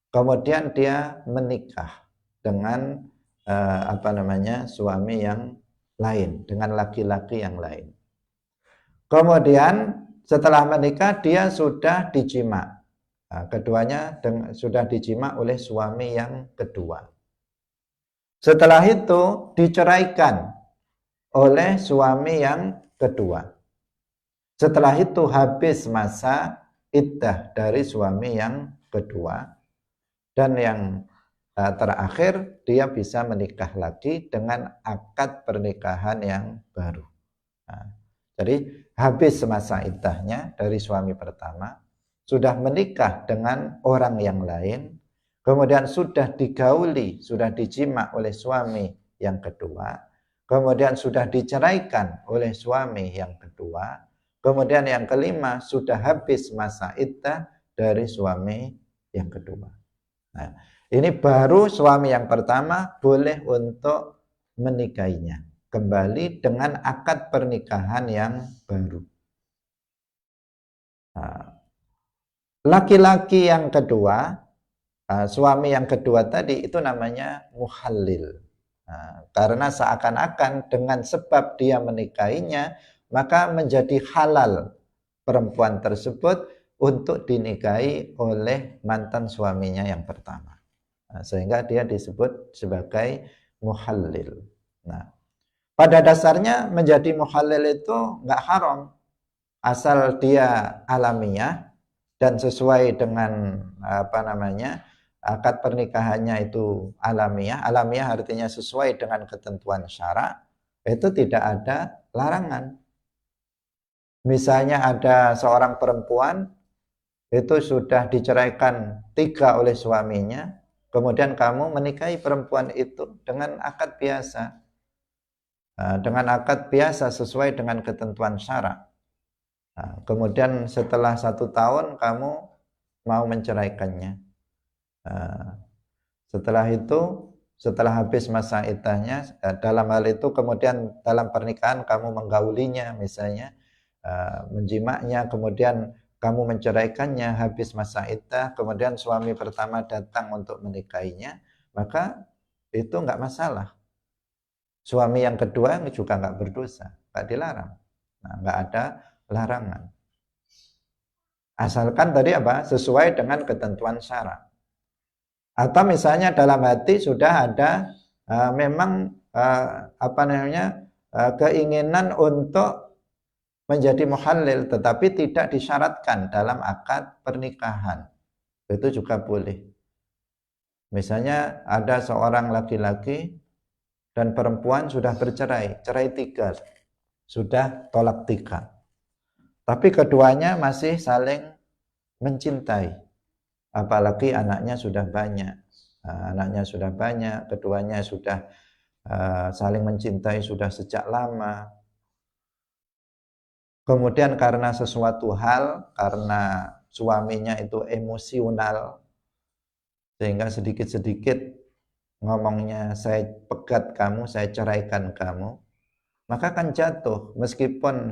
kemudian dia menikah dengan suami yang lain, dengan laki-laki yang lain. Kemudian setelah menikah dia sudah dijima. Nah, keduanya sudah dijima oleh suami yang kedua. Setelah itu diceraikan oleh suami yang kedua. Setelah itu habis masa iddah dari suami yang kedua. Dan yang terakhir dia bisa menikah lagi dengan akad pernikahan yang baru. Nah, jadi habis masa iddahnya dari suami pertama, sudah menikah dengan orang yang lain, kemudian sudah digauli, sudah dijima oleh suami yang kedua, kemudian sudah diceraikan oleh suami yang kedua, kemudian yang kelima sudah habis masa iddah dari suami yang kedua. Nah, ini baru suami yang pertama boleh untuk menikahinya kembali dengan akad pernikahan yang baru. Nah, laki-laki yang kedua, suami yang kedua tadi itu namanya muhallil. Nah, karena seakan-akan dengan sebab dia menikahinya, maka menjadi halal perempuan tersebut untuk dinikahi oleh mantan suaminya yang pertama. Nah, sehingga dia disebut sebagai muhallil. Nah, pada dasarnya menjadi muhallil itu nggak haram, asal dia alamiah dan sesuai dengan akad pernikahannya itu alamiah. Alamiah artinya sesuai dengan ketentuan syara, itu tidak ada larangan. Misalnya ada seorang perempuan itu sudah diceraikan 3 oleh suaminya, kemudian kamu menikahi perempuan itu dengan akad biasa. Dengan akad biasa sesuai dengan ketentuan syara. Kemudian setelah 1 tahun kamu mau menceraikannya. Setelah itu, setelah habis masa iddahnya, dalam hal itu kemudian dalam pernikahan kamu menggaulinya misalnya, menjimaknya, kemudian kamu menceraikannya habis masa iddah, kemudian suami pertama datang untuk menikahinya, maka itu enggak masalah. Suami yang kedua juga enggak berdosa, enggak dilarang. Nah, enggak ada larangan. Asalkan tadi apa? Sesuai dengan ketentuan syara. Atau misalnya dalam hati sudah ada keinginan untuk menjadi muhallil, tetapi tidak disyaratkan dalam akad pernikahan. Itu juga boleh. Misalnya ada seorang laki-laki dan perempuan sudah bercerai, cerai 3, sudah tolak 3. Tapi keduanya masih saling mencintai. Apalagi anaknya sudah banyak. Keduanya sudah saling mencintai sudah sejak lama. Kemudian karena sesuatu hal, karena suaminya itu emosional, sehingga sedikit-sedikit ngomongnya, saya pegat kamu, saya ceraikan kamu, maka akan jatuh. Meskipun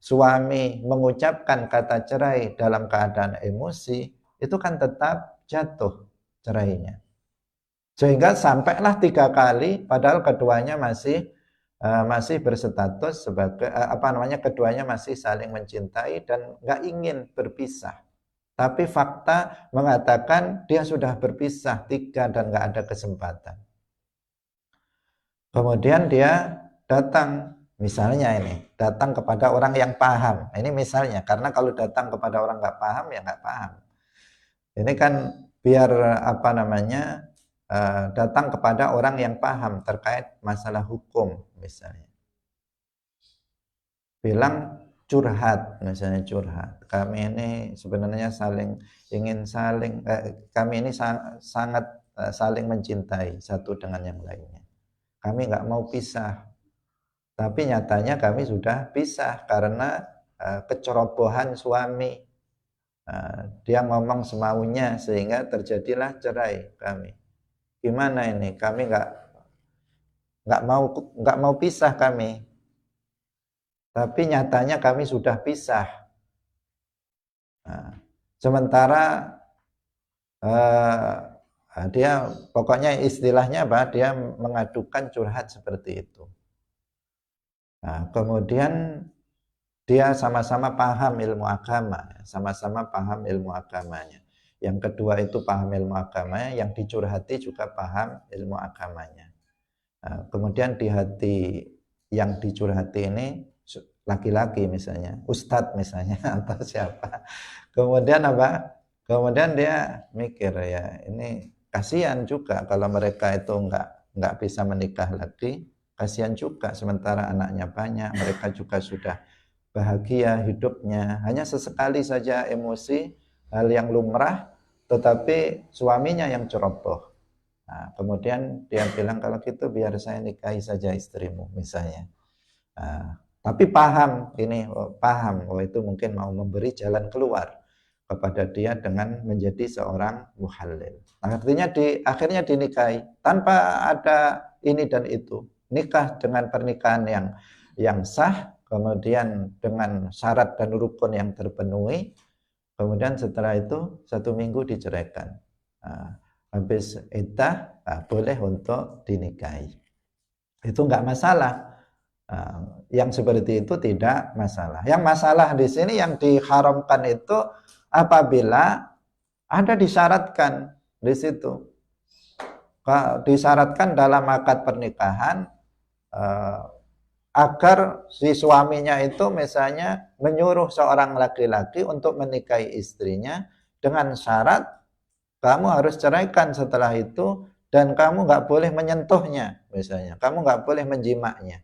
suami mengucapkan kata cerai dalam keadaan emosi, itu kan tetap jatuh cerainya. Sehingga sampailah 3 kali, padahal keduanya masih berstatus sebagai keduanya masih saling mencintai dan nggak ingin berpisah. Tapi fakta mengatakan dia sudah berpisah 3 dan nggak ada kesempatan. Kemudian dia datang, misalnya datang kepada orang yang paham. Ini misalnya, karena kalau datang kepada orang nggak paham ya nggak paham. Ini kan biar datang kepada orang yang paham terkait masalah hukum misalnya. Bilang curhat, misalnya curhat. Kami ini sebenarnya kami ini sangat saling mencintai satu dengan yang lainnya. Kami nggak mau pisah. Tapi nyatanya kami sudah pisah karena kecerobohan suami. Dia ngomong semaunya sehingga terjadilah cerai kami. Gimana ini? Kami nggak mau pisah kami. Tapi nyatanya kami sudah pisah. Sementara dia pokoknya istilahnya dia mengadukan curhat seperti itu. Kemudian dia sama-sama paham ilmu agama, sama-sama paham ilmu agamanya. Yang kedua itu paham ilmu agamanya, yang dicurhati juga paham ilmu agamanya. Kemudian di hati yang dicurhati ini laki-laki misalnya, ustadz misalnya atau siapa. Kemudian Kemudian dia mikir, ya ini kasihan juga kalau mereka itu nggak bisa menikah lagi, kasihan juga sementara anaknya banyak, mereka juga sudah bahagia hidupnya, hanya sesekali saja emosi, hal yang lumrah, tetapi suaminya yang ceroboh. Nah, kemudian dia bilang, kalau gitu biar saya nikahi saja istrimu misalnya. Tapi paham itu mungkin mau memberi jalan keluar kepada dia dengan menjadi seorang muhallil. Artinya akhirnya dinikahi tanpa ada ini dan itu. Nikah dengan pernikahan yang sah, kemudian dengan syarat dan rukun yang terpenuhi, kemudian setelah itu 1 minggu diceraikan. Habis iddah boleh untuk dinikahi. Itu enggak masalah. Yang seperti itu tidak masalah. Yang masalah di sini yang diharamkan itu apabila ada disyaratkan di situ. Disyaratkan dalam akad pernikahan agar si suaminya itu misalnya menyuruh seorang laki-laki untuk menikahi istrinya dengan syarat kamu harus ceraikan setelah itu dan kamu nggak boleh menyentuhnya, misalnya kamu nggak boleh menjimaknya.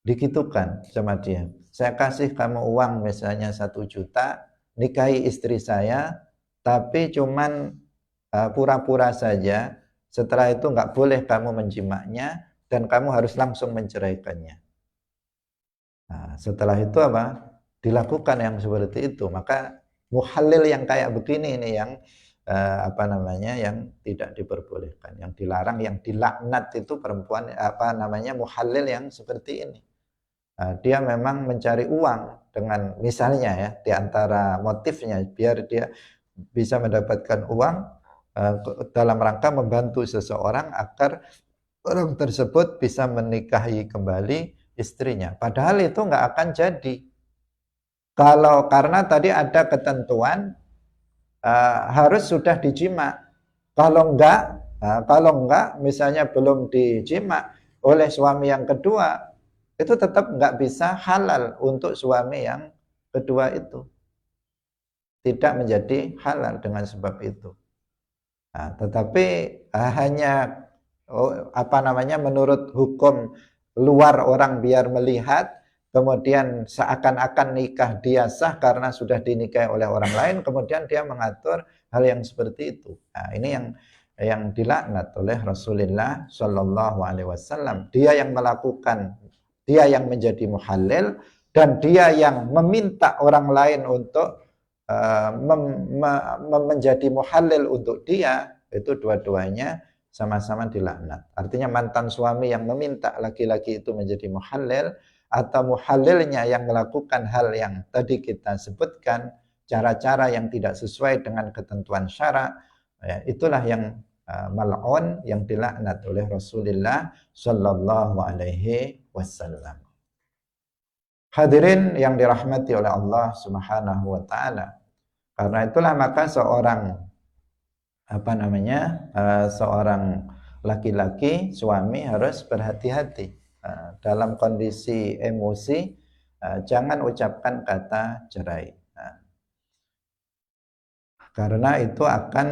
Digitukan sama dia, saya kasih kamu uang misalnya 1 juta, nikahi istri saya, tapi cuman pura-pura saja. Setelah itu nggak boleh kamu menjimaknya dan kamu harus langsung menceraikannya. Nah, setelah itu apa? Dilakukan yang seperti itu. Maka muhalil yang kayak begini ini yang apa namanya, yang tidak diperbolehkan, yang dilarang, yang dilaknat itu perempuan apa namanya, muhalil yang seperti ini. Dia memang mencari uang dengan misalnya ya, di antara motifnya biar dia bisa mendapatkan uang dalam rangka membantu seseorang agar orang tersebut bisa menikahi kembali istrinya. Padahal itu nggak akan jadi. Kalau karena tadi ada ketentuan harus sudah dijima. Kalau enggak misalnya belum dijima oleh suami yang kedua, itu tetap nggak bisa halal untuk suami yang kedua itu. Tidak menjadi halal dengan sebab itu. Nah, tetapi hanya apa namanya, menurut hukum luar orang biar melihat, kemudian seakan-akan nikah dia sah karena sudah dinikahi oleh orang lain, kemudian dia mengatur hal yang seperti itu. Nah, ini yang dilaknat oleh Rasulullah Shallallahu Alaihi Wasallam. Dia yang melakukan, dia yang menjadi muhalil, dan dia yang meminta orang lain untuk menjadi muhalil untuk dia, itu dua-duanya sama-sama dilaknat. Artinya mantan suami yang meminta laki-laki itu menjadi muhalil, atau muhalilnya yang melakukan hal yang tadi kita sebutkan, cara-cara yang tidak sesuai dengan ketentuan syara, ya, itulah yang mal'un, yang dilaknat oleh Rasulullah Shallallahu Alaihi Wasallam. Hadirin yang dirahmati oleh Allah Subhanahu wa taala. Karena itulah maka seorang apa namanya, seorang laki-laki, suami harus berhati-hati dalam kondisi emosi, jangan ucapkan kata cerai. Karena itu akan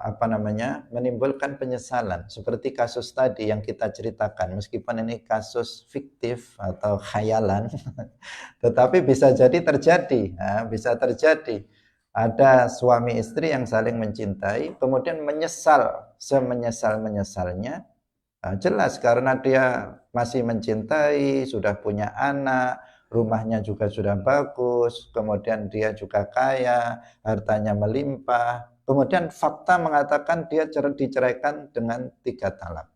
apa namanya, menimbulkan penyesalan seperti kasus tadi yang kita ceritakan. Meskipun ini kasus fiktif atau khayalan tetapi bisa jadi terjadi. Bisa terjadi ada suami istri yang saling mencintai kemudian menyesal semenyesal-menyesalnya. Jelas karena dia masih mencintai, sudah punya anak, rumahnya juga sudah bagus, kemudian dia juga kaya, hartanya melimpah. Kemudian fakta mengatakan dia diceraikan dengan 3 talak.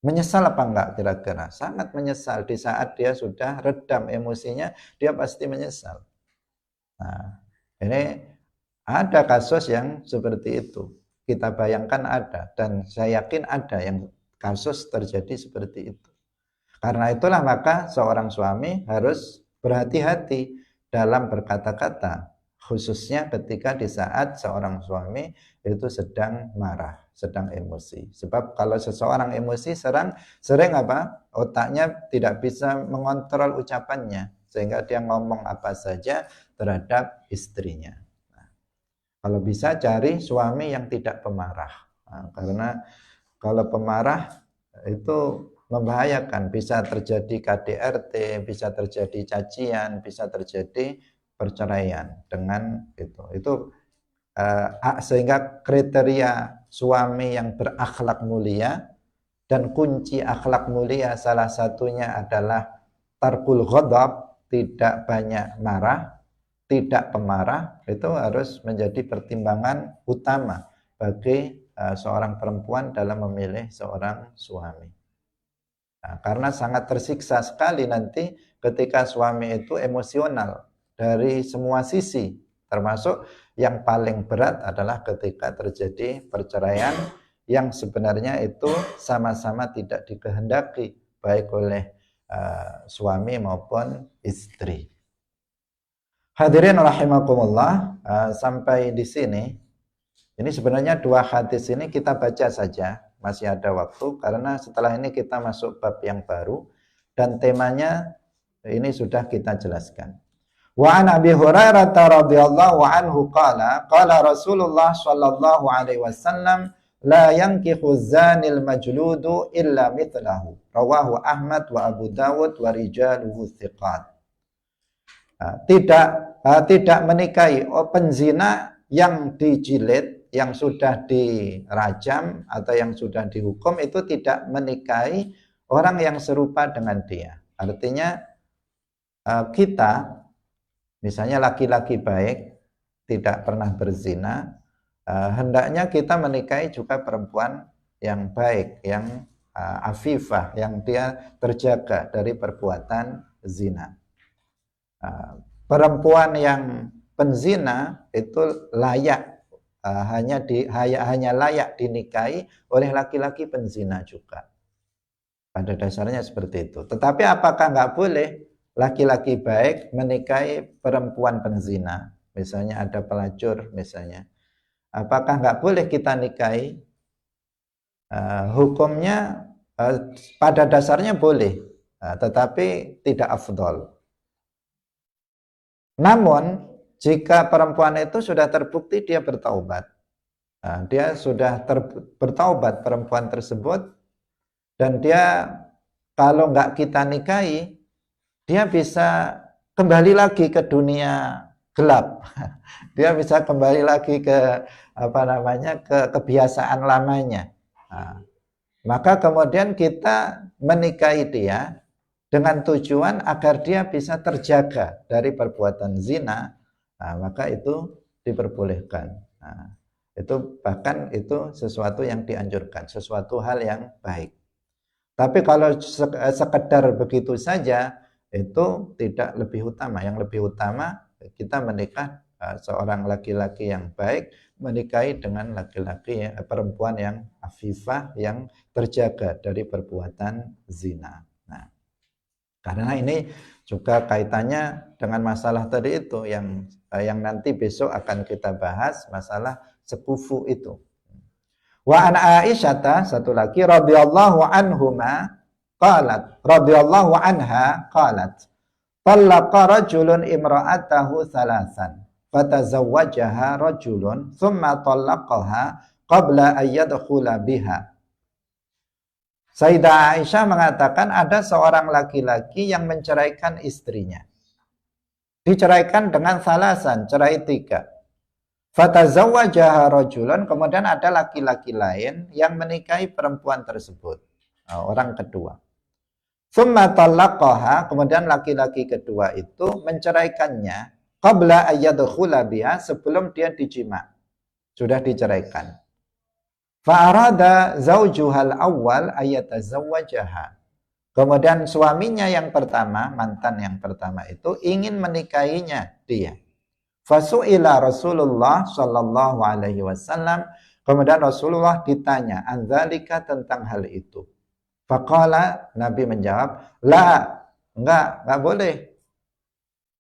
Menyesal apa enggak kira-kira? Sangat menyesal. Di saat dia sudah redam emosinya, dia pasti menyesal. Nah, ini ada kasus yang seperti itu. Kita bayangkan ada, dan saya yakin ada yang kasus terjadi seperti itu. Karena itulah maka seorang suami harus berhati-hati dalam berkata-kata, khususnya ketika di saat seorang suami itu sedang marah, sedang emosi. Sebab kalau seseorang emosi sering apa? Otaknya tidak bisa mengontrol ucapannya, sehingga dia ngomong apa saja terhadap istrinya. Nah, kalau bisa cari suami yang tidak pemarah. Nah, karena kalau pemarah itu membahayakan, bisa terjadi KDRT, bisa terjadi cacian, bisa terjadi perceraian dengan itu. Sehingga kriteria suami yang berakhlak mulia, dan kunci akhlak mulia salah satunya adalah tarkul ghadab, tidak banyak marah, tidak pemarah, itu harus menjadi pertimbangan utama bagi seorang perempuan dalam memilih seorang suami. Nah, karena sangat tersiksa sekali nanti ketika suami itu emosional dari semua sisi, termasuk yang paling berat adalah ketika terjadi perceraian yang sebenarnya itu sama-sama tidak dikehendaki baik oleh suami maupun istri. Hadirin rahimakumullah, sampai di sini. Ini sebenarnya dua hadis ini kita baca saja, masih ada waktu, karena setelah ini kita masuk bab yang baru dan temanya ini sudah kita jelaskan. Wa an Abi Hurairah radhiyallahu anhu qala Rasulullah sallallahu alaihi wasallam la yankihu zanil majludu illa mithlahu. Rawahu Ahmad wa Abu Dawud wa rijaluhu thiqat. Tidak menikahi penzina yang dijilid, yang sudah dirajam atau yang sudah dihukum, itu tidak menikahi orang yang serupa dengan dia. Artinya kita, misalnya laki-laki baik, tidak pernah berzina, hendaknya kita menikahi juga perempuan yang baik, yang afifah, yang dia terjaga dari perbuatan zina. Perempuan yang penzina itu layak, hanya layak dinikahi oleh laki-laki penzina juga. Pada dasarnya seperti itu. Tetapi apakah nggak boleh laki-laki baik menikahi perempuan penzina? Misalnya ada pelacur misalnya. Apakah nggak boleh kita nikahi? Hukumnya pada dasarnya boleh, tetapi tidak afdol. Namun jika perempuan itu sudah terbukti dia bertaubat, dia sudah bertaubat perempuan tersebut, dan dia kalau nggak kita nikahi, dia bisa kembali lagi ke dunia gelap. Dia bisa kembali lagi ke ke kebiasaan lamanya. Maka kemudian kita menikahi dia dengan tujuan agar dia bisa terjaga dari perbuatan zina. Maka itu diperbolehkan. Itu bahkan itu sesuatu yang dianjurkan, sesuatu hal yang baik. Tapi kalau sekedar begitu saja, itu tidak lebih utama. Yang lebih utama kita menikah seorang laki-laki yang baik, menikahi dengan laki-laki perempuan yang afifah, yang terjaga dari perbuatan zina. Nah, karena ini juga kaitannya dengan masalah tadi itu yang nanti besok akan kita bahas, masalah sekufu itu. Wa an Aisyata, satu lagi, radhiyallahu anhuma radhiyallahu anha qalat talaqa rajulun imra'atahu thalathan fatazawwajaha rajulun thumma talaqaha qabla an yadkhula biha. Sayyidah Aisyah mengatakan ada seorang laki-laki yang menceraikan istrinya. Diceraikan dengan salasan, cerai 3. Fatazawwajaha rajulun, kemudian ada laki-laki lain yang menikahi perempuan tersebut, orang kedua. Tsumma talaqaha, kemudian laki-laki kedua itu menceraikannya qabla ayyadkhula biha, sebelum dia dijima, sudah diceraikan. Fa'arada zaujuhal awwal ayyatazawwajaha, kemudian suaminya yang pertama, mantan yang pertama itu ingin menikahinya dia. Fasu'ila Rasulullah sallallahu alaihi wasallam, kemudian Rasulullah ditanya andzalika, tentang hal itu. Faqala, Nabi menjawab, la, enggak boleh,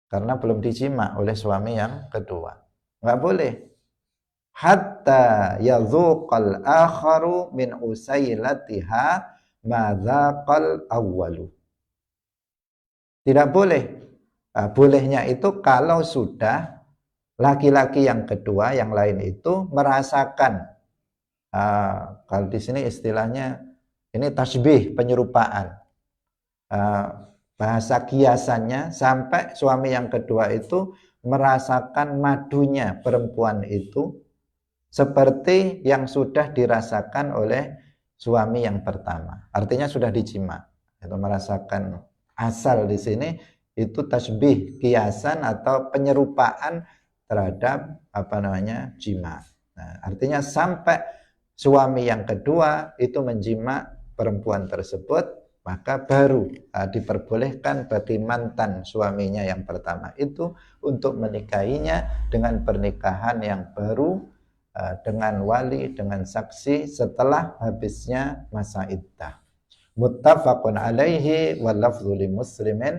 karena belum dijima oleh suami yang kedua. Enggak boleh. Hatta yadzuqal akharu min usailatiha ma dzaqal awwalu. Tidak boleh. Bolehnya itu kalau sudah laki-laki yang kedua, yang lain itu merasakan, kalau di sini istilahnya ini tasbih, penyerupaan, bahasa kiasannya, sampai suami yang kedua itu merasakan madunya perempuan itu seperti yang sudah dirasakan oleh suami yang pertama. Artinya sudah dijima, itu merasakan. Asal di sini itu tasbih, kiasan atau penyerupaan terhadap jima. Nah, artinya sampai suami yang kedua itu menjima perempuan tersebut, maka baru diperbolehkan bagi mantan suaminya yang pertama itu untuk menikahinya dengan pernikahan yang baru, dengan wali, dengan saksi setelah habisnya masa iddah. Muttafaqun alaihi wa lafdhu li muslimin.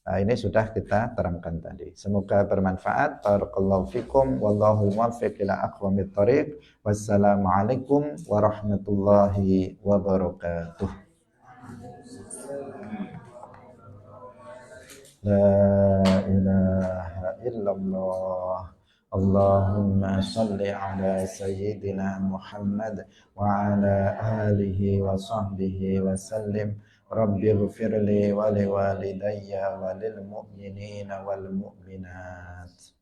Nah, ini sudah kita terangkan tadi. Semoga bermanfaat. Barakallahu fikum. Wallahu muwaffiq ila aqwamit thoriq. Wassalamualaikum warahmatullahi wabarakatuh. La ilaha illallah. Allahumma salli ala sayyidina Muhammad wa ala alihi wa sahbihi wa sallim. Rabbi ghfirli wa liwalidayya wa lil mu'minina wal mu'minat.